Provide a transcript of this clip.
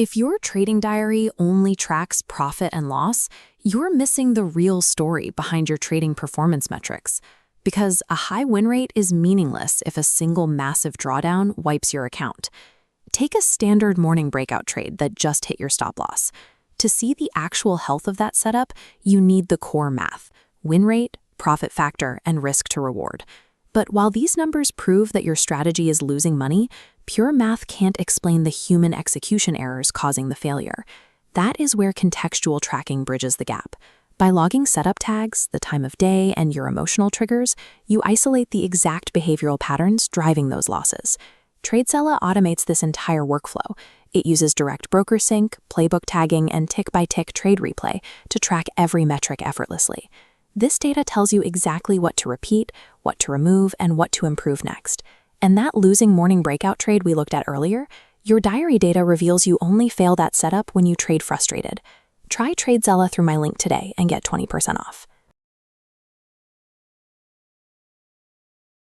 If your trading diary only tracks profit and loss, you're missing the real story behind your trading performance metrics. Because a high win rate is meaningless if a single massive drawdown wipes your account. Take a standard morning breakout trade that just hit your stop loss. To see the actual health of that setup, you need the core math: win rate, profit factor, and risk to reward. But while these numbers prove that your strategy is losing money, pure math can't explain the human execution errors causing the failure. That is where contextual tracking bridges the gap. By logging setup tags, the time of day, and your emotional triggers, you isolate the exact behavioral patterns driving those losses. TradeZella automates this entire workflow. It uses direct broker sync, playbook tagging, and tick-by-tick trade replay to track every metric effortlessly. This data tells you exactly what to repeat, what to remove, and what to improve next. And that losing morning breakout trade we looked at earlier, your diary data reveals you only fail that setup when you trade frustrated. Try TradeZella through my link today and get 20% off.